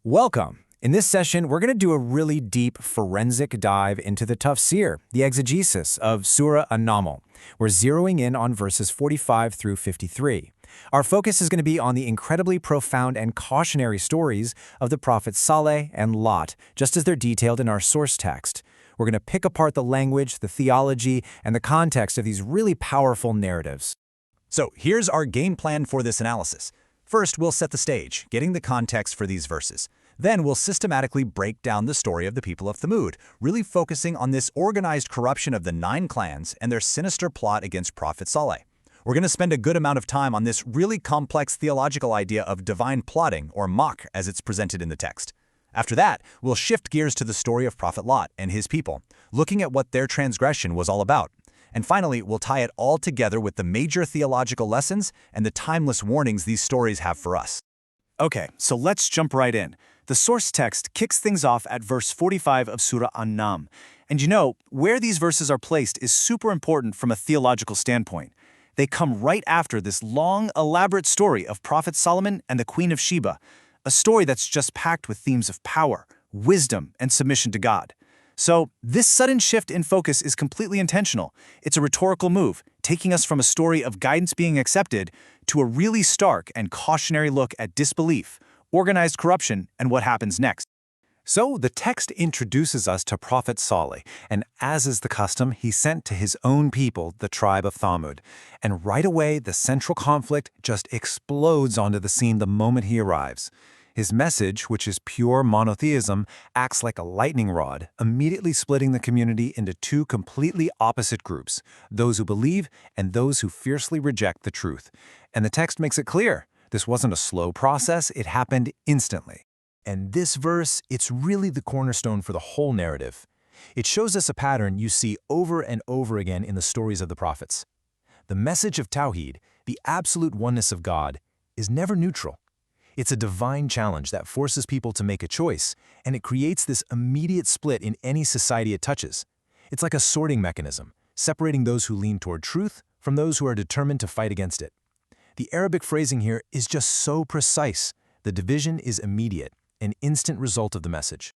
Welcome. In this session, we're going to do a really deep forensic dive into the tafsir, the exegesis of Surah Naml. We're zeroing in on verses 45 through 53. Our focus is going to be on the incredibly profound and cautionary stories of the prophets Saleh and Lot, just as they're detailed in our source text. We're going to pick apart the language, the theology, and the context of these really powerful narratives. So here's our game plan for this analysis. First, we'll set the stage, getting the context for these verses. Then we'll systematically break down the story of the people of Thamud, really focusing on this organized corruption of the 9 clans and their sinister plot against Prophet Saleh. We're going to spend a good amount of time on this really complex theological idea of divine plotting, or Mach, as it's presented in the text. After that, we'll shift gears to the story of Prophet Lot and his people, looking at what their transgression was all about. And finally, we'll tie it all together with the major theological lessons and the timeless warnings these stories have for us. Okay, so let's jump right in. The source text kicks things off at verse 45 of Surah An-Naml. And you know, where these verses are placed is super important from a theological standpoint. They come right after this long, elaborate story of Prophet Solomon and the Queen of Sheba, a story that's just packed with themes of power, wisdom, and submission to God. So, this sudden shift in focus is completely intentional. It's a rhetorical move, taking us from a story of guidance being accepted to a really stark and cautionary look at disbelief, organized corruption, and what happens next. So, the text introduces us to Prophet Saleh, and as is the custom, he's sent to his own people, the tribe of Thamud. And right away, the central conflict just explodes onto the scene the moment he arrives. His message, which is pure monotheism, acts like a lightning rod, immediately splitting the community into 2 completely opposite groups, those who believe and those who fiercely reject the truth. And the text makes it clear, this wasn't a slow process, it happened instantly. And this verse, it's really the cornerstone for the whole narrative. It shows us a pattern you see over and over again in the stories of the prophets. The message of Tawhid, the absolute oneness of God, is never neutral. It's a divine challenge that forces people to make a choice, and it creates this immediate split in any society it touches. It's like a sorting mechanism, separating those who lean toward truth from those who are determined to fight against it. The Arabic phrasing here is just so precise. The division is immediate, an instant result of the message.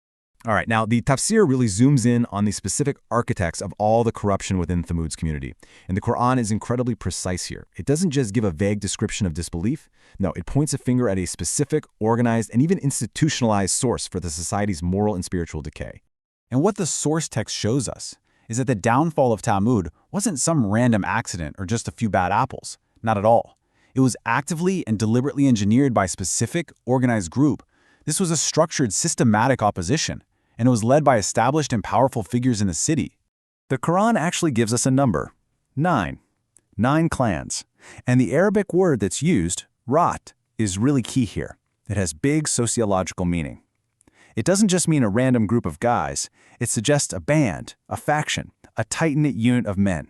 All right, now the tafsir really zooms in on the specific architects of all the corruption within Thamud's community. And the Quran is incredibly precise here. It doesn't just give a vague description of disbelief. No, it points a finger at a specific, organized, and even institutionalized source for the society's moral and spiritual decay. And what the source text shows us is that the downfall of Thamud wasn't some random accident or just a few bad apples. Not at all. It was actively and deliberately engineered by a specific, organized group. This was a structured, systematic opposition, and it was led by established and powerful figures in the city. The Quran actually gives us a number, 9. 9 clans. And the Arabic word that's used, rat, is really key here. It has big sociological meaning. It doesn't just mean a random group of guys. It suggests a band, a faction, a tight-knit unit of men.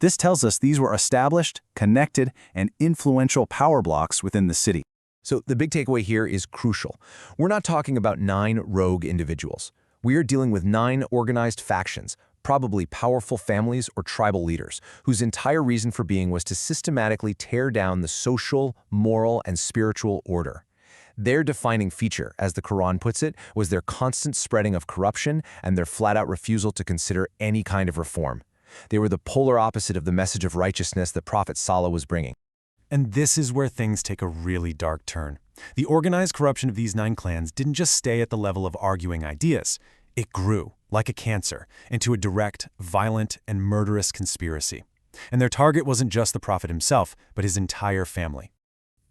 This tells us these were established, connected, and influential power blocks within the city. So the big takeaway here is crucial. We're not talking about 9 rogue individuals. We are dealing with 9 organized factions, probably powerful families or tribal leaders, whose entire reason for being was to systematically tear down the social, moral, and spiritual order. Their defining feature, as the Quran puts it, was their constant spreading of corruption and their flat-out refusal to consider any kind of reform. They were the polar opposite of the message of righteousness that Prophet Saleh was bringing. And this is where things take a really dark turn. The organized corruption of these 9 clans didn't just stay at the level of arguing ideas. It grew, like a cancer, into a direct, violent, and murderous conspiracy. And their target wasn't just the prophet himself, but his entire family.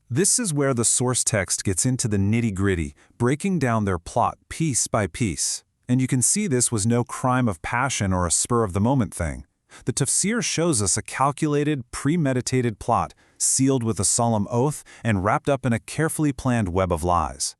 This is where the source text gets into the nitty-gritty, breaking down their plot piece by piece. And you can see this was no crime of passion or a spur-of-the-moment thing. The tafsir shows us a calculated, premeditated plot, sealed with a solemn oath and wrapped up in a carefully planned web of lies.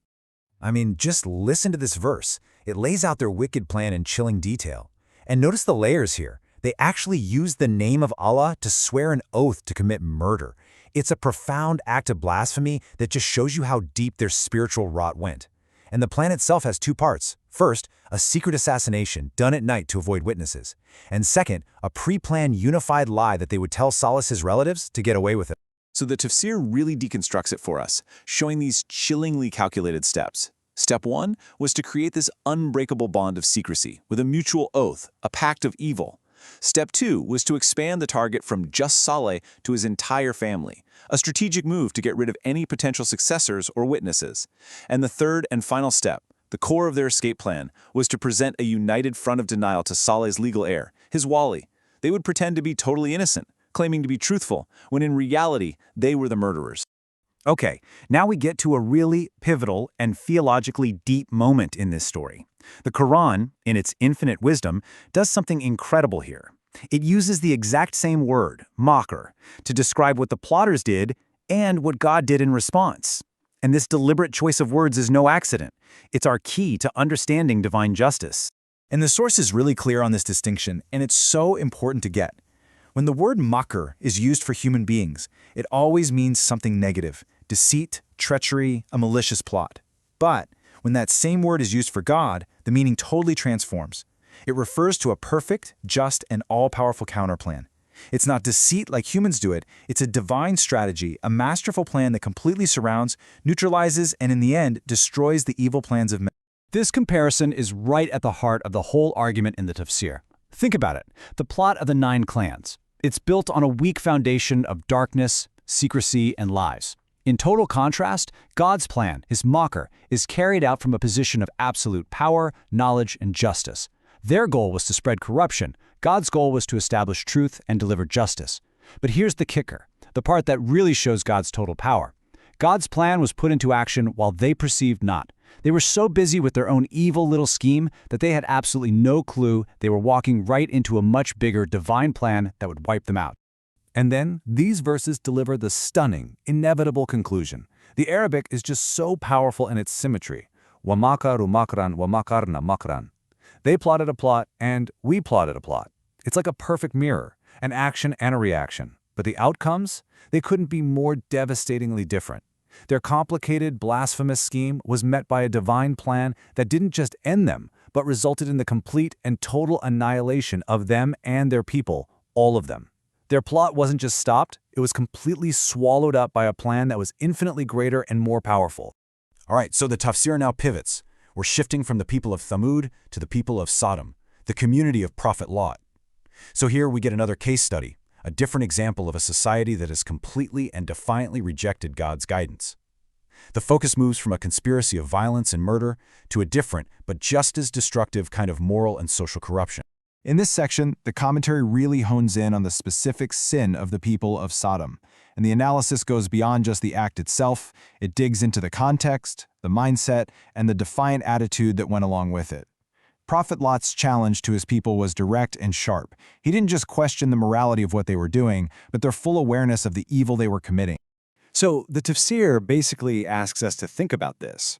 I mean, just listen to this verse. It lays out their wicked plan in chilling detail. And notice the layers here. They actually use the name of Allah to swear an oath to commit murder. It's a profound act of blasphemy that just shows you how deep their spiritual rot went. And the plan itself has 2 parts. First, a secret assassination done at night to avoid witnesses. And second, a pre-planned unified lie that they would tell Saleh's relatives to get away with it. So the tafsir really deconstructs it for us, showing these chillingly calculated steps. Step 1 was to create this unbreakable bond of secrecy with a mutual oath, a pact of evil. Step 2 was to expand the target from just Saleh to his entire family, a strategic move to get rid of any potential successors or witnesses. And the third and final step, the core of their escape plan, was to present a united front of denial to Saleh's legal heir, his Wali. They would pretend to be totally innocent, claiming to be truthful, when in reality, they were the murderers. Okay, now we get to a really pivotal and theologically deep moment in this story. The Quran, in its infinite wisdom, does something incredible here. It uses the exact same word, makr, to describe what the plotters did and what God did in response. And this deliberate choice of words is no accident. It's our key to understanding divine justice. And the source is really clear on this distinction, and it's so important to get. When the word makr is used for human beings, it always means something negative: deceit, treachery, a malicious plot. But when that same word is used for God, the meaning totally transforms. It refers to a perfect, just, and all-powerful counterplan. It's not deceit like humans do it, it's a divine strategy, a masterful plan that completely surrounds, neutralizes, and in the end, destroys the evil plans of men. This comparison is right at the heart of the whole argument in the tafsir. Think about it, the plot of the 9 clans. It's built on a weak foundation of darkness, secrecy, and lies. In total contrast, God's plan, his makr, is carried out from a position of absolute power, knowledge, and justice. Their goal was to spread corruption. God's goal was to establish truth and deliver justice. But here's the kicker, the part that really shows God's total power. God's plan was put into action while they perceived not. They were so busy with their own evil little scheme that they had absolutely no clue they were walking right into a much bigger divine plan that would wipe them out. And then, these verses deliver the stunning, inevitable conclusion. The Arabic is just so powerful in its symmetry. وَمَكَرُوا مَكْرًا وَمَكَرْنَا مَكْرًا. They plotted a plot, and we plotted a plot. It's like a perfect mirror, an action and a reaction. But the outcomes? They couldn't be more devastatingly different. Their complicated, blasphemous scheme was met by a divine plan that didn't just end them, but resulted in the complete and total annihilation of them and their people, all of them. Their plot wasn't just stopped, it was completely swallowed up by a plan that was infinitely greater and more powerful. All right, so the tafsir now pivots. We're shifting from the people of Thamud to the people of Sodom, the community of Prophet Lot. So here we get another case study, a different example of a society that has completely and defiantly rejected God's guidance. The focus moves from a conspiracy of violence and murder to a different, but just as destructive kind of moral and social corruption. In this section, the commentary really hones in on the specific sin of the people of Sodom, and the analysis goes beyond just the act itself. It digs into the context, the mindset, and the defiant attitude that went along with it. Prophet Lot's challenge to his people was direct and sharp. He didn't just question the morality of what they were doing, but their full awareness of the evil they were committing. So the tafsir basically asks us to think about this.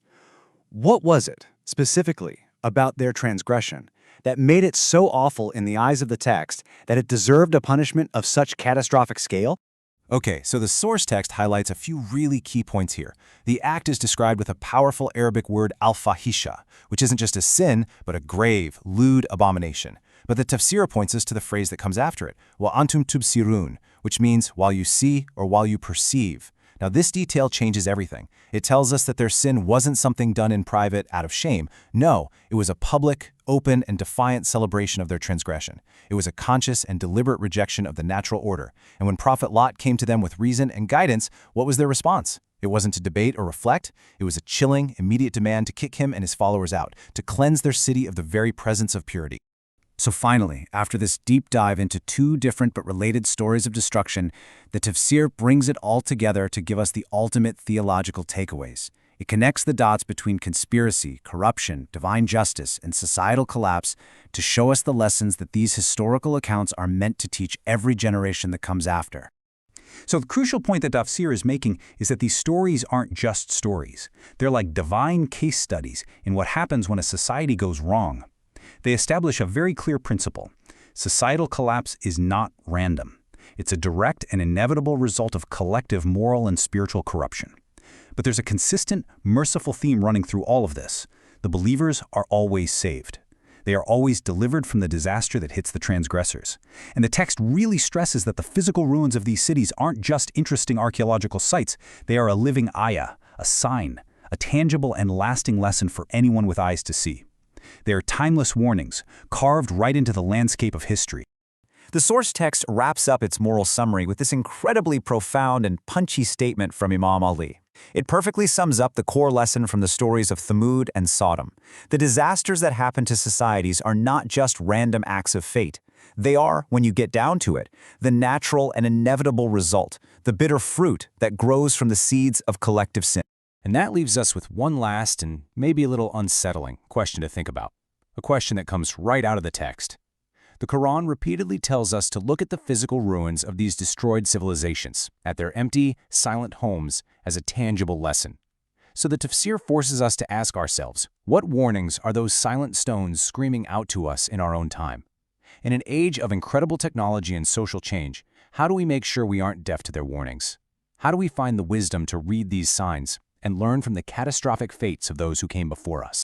What was it, specifically, about their transgression that made it so awful in the eyes of the text that it deserved a punishment of such catastrophic scale? Okay, so the source text highlights a few really key points here. The act is described with a powerful Arabic word al-fahisha, which isn't just a sin, but a grave, lewd abomination. But the tafsir points us to the phrase that comes after it, wa antum tubsirun, which means while you see or while you perceive. Now this detail changes everything. It tells us that their sin wasn't something done in private out of shame. No, it was a public, open, and defiant celebration of their transgression. It was a conscious and deliberate rejection of the natural order. And when Prophet Lot came to them with reason and guidance, what was their response? It wasn't to debate or reflect. It was a chilling, immediate demand to kick him and his followers out, to cleanse their city of the very presence of purity. So finally, after this deep dive into 2 different but related stories of destruction, the tafsir brings it all together to give us the ultimate theological takeaways. It connects the dots between conspiracy, corruption, divine justice, and societal collapse to show us the lessons that these historical accounts are meant to teach every generation that comes after. So the crucial point that tafsir is making is that these stories aren't just stories. They're like divine case studies in what happens when a society goes wrong. They establish a very clear principle. Societal collapse is not random. It's a direct and inevitable result of collective moral and spiritual corruption. But there's a consistent, merciful theme running through all of this. The believers are always saved. They are always delivered from the disaster that hits the transgressors. And the text really stresses that the physical ruins of these cities aren't just interesting archaeological sites. They are a living ayah, a sign a tangible and lasting lesson for anyone with eyes to see. They are timeless warnings, carved right into the landscape of history. The source text wraps up its moral summary with this incredibly profound and punchy statement from Imam Ali. It perfectly sums up the core lesson from the stories of Thamud and Sodom. The disasters that happen to societies are not just random acts of fate. They are, when you get down to it, the natural and inevitable result, the bitter fruit that grows from the seeds of collective sin. And that leaves us with one last and maybe a little unsettling question to think about, a question that comes right out of the text. The Quran repeatedly tells us to look at the physical ruins of these destroyed civilizations, at their empty, silent homes, as a tangible lesson. So the tafsir forces us to ask ourselves, what warnings are those silent stones screaming out to us in our own time? In an age of incredible technology and social change, how do we make sure we aren't deaf to their warnings? How do we find the wisdom to read these signs and learn from the catastrophic fates of those who came before us?